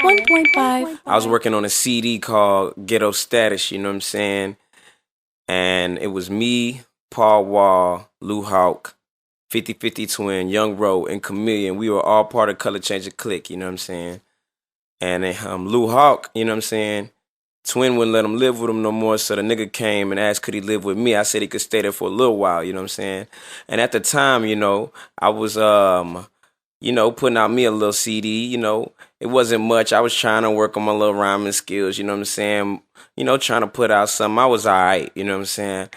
1.5. I was working on a CD called Ghetto Status, you know what I'm saying? And it was me, Paul Wall, Lew Hawk, 50/50 Twin, Young Ro, and Chameleon. We were all part of Color Changer Clique, you know what I'm saying? And Lew Hawk, you know what I'm saying? Twin wouldn't let him live with him no more, so the nigga came and asked could he live with me. I said he could stay there for a little while, you know what I'm saying? And at the time, I was putting out me a little CD, it wasn't much. I was trying to work on my little rhyming skills, you know what I'm saying? Trying to put out something. I was all right, you know what I'm saying?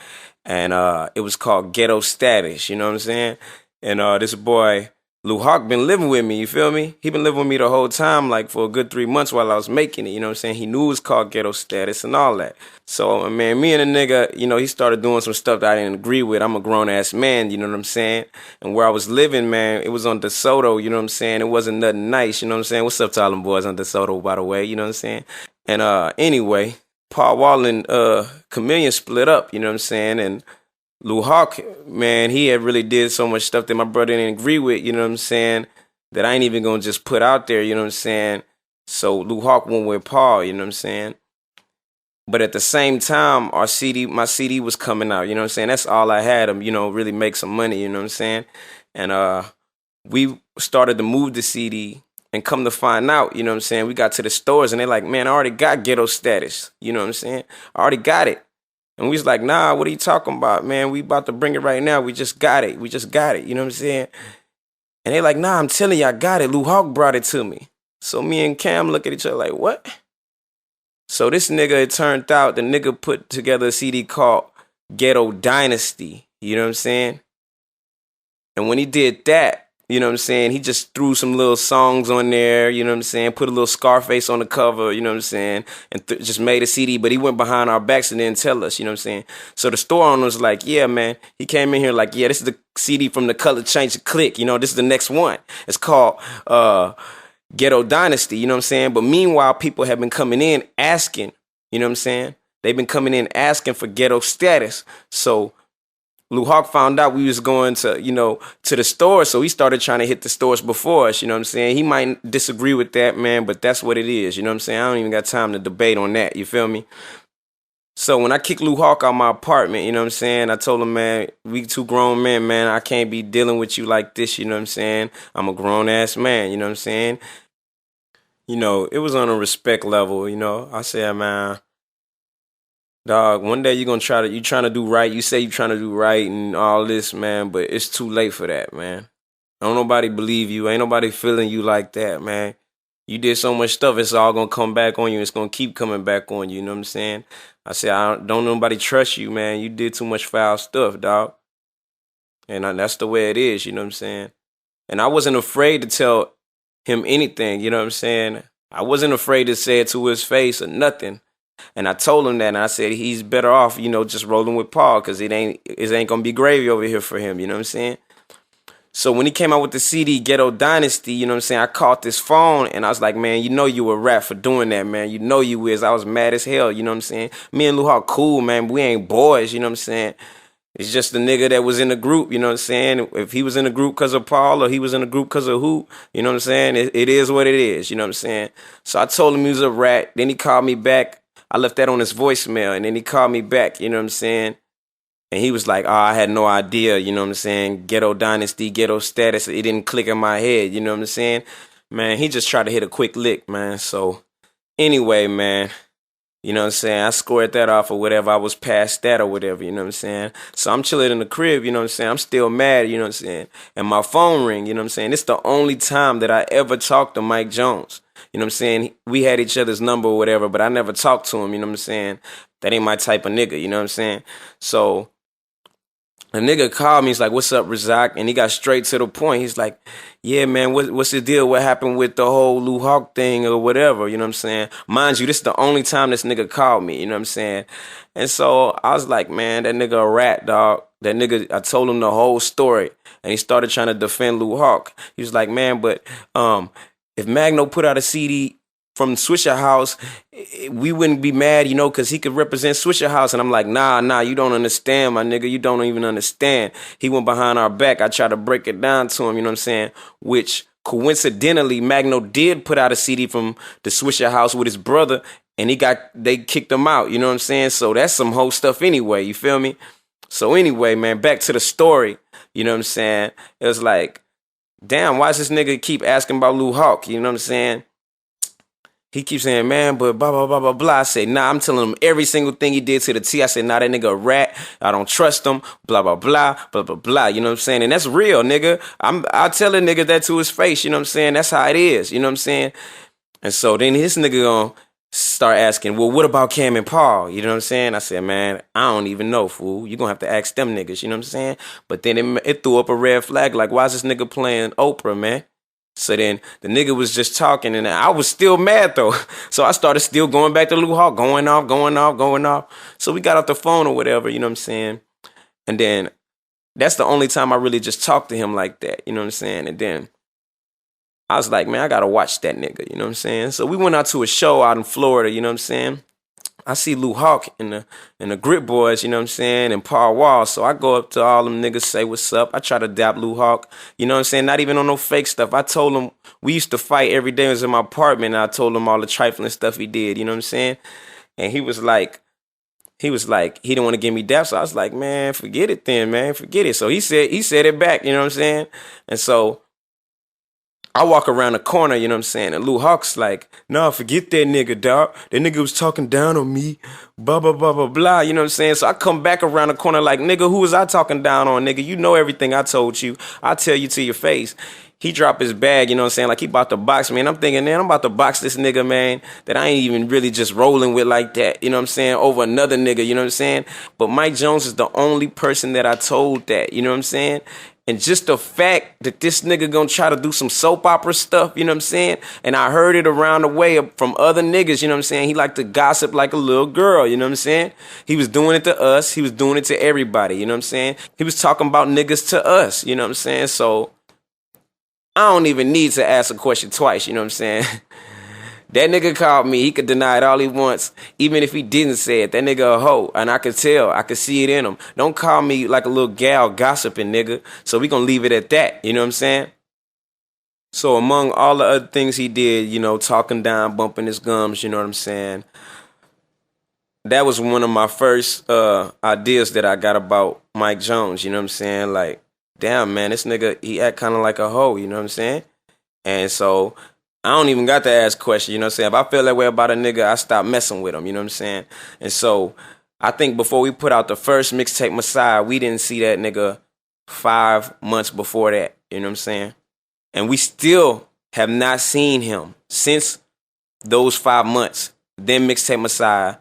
And it was called Ghetto Status, you know what I'm saying? And this boy, Lew Hawk, been living with me, you feel me? He been living with me the whole time, like for a good 3 months while I was making it, you know what I'm saying? He knew it was called Ghetto Status and all that. So, man, me and the nigga, he started doing some stuff that I didn't agree with. I'm a grown-ass man, you know what I'm saying? And where I was living, man, it was on DeSoto, you know what I'm saying? It wasn't nothing nice, you know what I'm saying? What's up to all them boys on DeSoto, by the way, you know what I'm saying? And anyway, Paul Wall and Chameleon split up, you know what I'm saying? And Lew Hawk, man, he had really did so much stuff that my brother didn't agree with, you know what I'm saying, that I ain't even gonna just put out there, you know what I'm saying? So Lew Hawk went with Paul, you know what I'm saying? But at the same time, my CD was coming out, you know what I'm saying? That's all I had to, really make some money, you know what I'm saying? And we started to move the CD and come to find out, you know what I'm saying? We got to the stores and they're like, man, I already got Ghetto Status, you know what I'm saying? I already got it. And we was like, nah, what are you talking about, man? We about to bring it right now. We just got it. We just got it. You know what I'm saying? And they like, nah, I'm telling you, I got it. Lew Hawk brought it to me. So me and Cam look at each other like, what? So this nigga, it turned out the nigga put together a CD called Ghetto Dynasty. You know what I'm saying? And when he did that, you know what I'm saying, he just threw some little songs on there, you know what I'm saying, put a little Scarface on the cover, you know what I'm saying, and just made a CD, but he went behind our backs and didn't tell us, you know what I'm saying. So the store owner was like, yeah, man, he came in here like, yeah, this is the CD from the Color Changer Clique, this is the next one. It's called Ghetto Dynasty, you know what I'm saying. But meanwhile, people have been coming in asking, you know what I'm saying, they've been coming in asking for Ghetto Status. So Lew Hawk found out we was going to, to the store, so he started trying to hit the stores before us, you know what I'm saying? He might disagree with that, man, but that's what it is, you know what I'm saying? I don't even got time to debate on that, you feel me? So when I kicked Lew Hawk out my apartment, you know what I'm saying? I told him, man, we two grown men, man. I can't be dealing with you like this, you know what I'm saying? I'm a grown-ass man, you know what I'm saying? It was on a respect level, I said, man, dog, one day you trying to do right. You say you trying to do right and all this, man, but it's too late for that, man. Don't nobody believe you. Ain't nobody feeling you like that, man. You did so much stuff, it's all gonna come back on you. It's gonna keep coming back on you, you know what I'm saying? I said, don't nobody trust you, man. You did too much foul stuff, dog. And that's the way it is, you know what I'm saying? And I wasn't afraid to tell him anything, you know what I'm saying? I wasn't afraid to say it to his face or nothing. And I told him that, and I said he's better off, just rolling with Paul, because it ain't gonna be gravy over here for him, you know what I'm saying? So when he came out with the CD Ghetto Dynasty, you know what I'm saying, I caught this phone and I was like, man, you a rat for doing that, man. You know you is. I was mad as hell, you know what I'm saying? Me and Lew Hawk cool, man. We ain't boys, you know what I'm saying? It's just the nigga that was in the group, you know what I'm saying? If he was in the group because of Paul or he was in the group because of who, you know what I'm saying? It is what it is, you know what I'm saying? So I told him he was a rat. Then he called me back. I left that on his voicemail, and then he called me back, you know what I'm saying? And he was like, oh, I had no idea, you know what I'm saying? Ghetto Dynasty, Ghetto Status, it didn't click in my head, you know what I'm saying? Man, he just tried to hit a quick lick, man. So anyway, man, you know what I'm saying? I scored that off or whatever. I was past that or whatever, you know what I'm saying? So I'm chilling in the crib, you know what I'm saying? I'm still mad, you know what I'm saying? And my phone ring, you know what I'm saying? It's the only time that I ever talked to Mike Jones. You know what I'm saying? We had each other's number or whatever, but I never talked to him, you know what I'm saying? That ain't my type of nigga, you know what I'm saying? So a nigga called me, he's like, what's up, Rasaq? And he got straight to the point. He's like, yeah, man, what's the deal? What happened with the whole Lew Hawk thing or whatever, you know what I'm saying? Mind you, this is the only time this nigga called me, you know what I'm saying? And so I was like, man, that nigga a rat, dog. That nigga, I told him the whole story. And he started trying to defend Lew Hawk. He was like, man, but if Magno put out a CD from Swisher House, we wouldn't be mad, because he could represent Swisher House. And I'm like, nah, you don't understand, my nigga. You don't even understand. He went behind our back. I tried to break it down to him, you know what I'm saying? Which coincidentally, Magno did put out a CD from the Swisher House with his brother, and they kicked him out. You know what I'm saying? So that's some whole stuff anyway. You feel me? So anyway, man, back to the story. You know what I'm saying? It was like, damn, why does this nigga keep asking about Lew Hawk? You know what I'm saying? He keeps saying, man, but blah, blah, blah, blah, blah. I said, nah, I'm telling him every single thing he did to the T. I said, nah, that nigga a rat. I don't trust him. Blah, blah, blah, blah, blah, blah. You know what I'm saying? And that's real, nigga. I'll tell a nigga that to his face. You know what I'm saying? That's how it is. You know what I'm saying? And so then his nigga gonna start asking, well, what about Cam and Paul? You know what I'm saying? I said, man, I don't even know, fool. You gonna have to ask them niggas. You know what I'm saying? But then it threw up a red flag. Like, why is this nigga playing Oprah, man? So then the nigga was just talking, and I was still mad though. So I started still going back to Lew Hawk, going off. So we got off the phone or whatever, you know what I'm saying? And then that's the only time I really just talked to him like that, you know what I'm saying? And then I was like, man, I gotta watch that nigga, you know what I'm saying? So we went out to a show out in Florida, you know what I'm saying? I see Lew Hawk and the Grit Boys, you know what I'm saying, and Paul Wall. So I go up to all them niggas, say what's up. I try to dap Lew Hawk, you know what I'm saying, not even on no fake stuff. I told him we used to fight every day. It was in my apartment, and I told him all the trifling stuff he did, you know what I'm saying? And he was like, he didn't want to give me dap. So I was like, man, forget it then, man, forget it. So he said it back, you know what I'm saying? And so I walk around the corner, you know what I'm saying? And Lew Hawk's like, nah, forget that nigga, dog. That nigga was talking down on me, blah, blah, blah, blah, blah, you know what I'm saying? So I come back around the corner like, nigga, who was I talking down on, nigga? You know everything I told you. I tell you to your face. He dropped his bag, you know what I'm saying? Like he about to box me. And I'm thinking, man, I'm about to box this nigga, man, that I ain't even really just rolling with like that, you know what I'm saying? Over another nigga, you know what I'm saying? But Mike Jones is the only person that I told that, you know what I'm saying? And just the fact that this nigga gonna try to do some soap opera stuff, you know what I'm saying? And I heard it around the way from other niggas, you know what I'm saying? He liked to gossip like a little girl, you know what I'm saying? He was doing it to us. He was doing it to everybody, you know what I'm saying? He was talking about niggas to us, you know what I'm saying? So I don't even need to ask a question twice, you know what I'm saying? That nigga called me. He could deny it all he wants. Even if he didn't say it, that nigga a hoe. And I could tell. I could see it in him. Don't call me like a little gal gossiping, nigga. So we gonna leave it at that. You know what I'm saying? So among all the other things he did, you know, talking down, bumping his gums, you know what I'm saying? That was one of my first ideas that I got about Mike Jones, you know what I'm saying? Like, damn, man, this nigga, he act kind of like a hoe, you know what I'm saying? And so I don't even got to ask questions, you know what I'm saying? If I feel that way about a nigga, I stop messing with him, you know what I'm saying? And so I think before we put out the first mixtape, Messiah, we didn't see that nigga 5 months before that, you know what I'm saying? And we still have not seen him since those 5 months, then mixtape Messiah,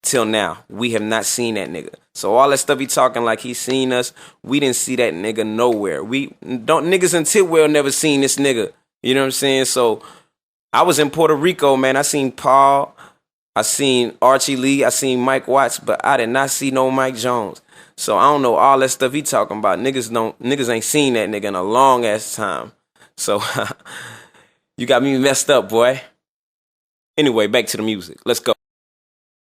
till now. We have not seen that nigga. So all that stuff he talking like he seen us, we didn't see that nigga nowhere. Niggas in Tidwell never seen this nigga, you know what I'm saying? So I was in Puerto Rico, man. I seen Paul, I seen Archie Lee, I seen Mike Watts, but I did not see no Mike Jones. So I don't know all that stuff he talking about. Niggas ain't seen that nigga in a long ass time. So you got me messed up, boy. Anyway, back to the music. Let's go.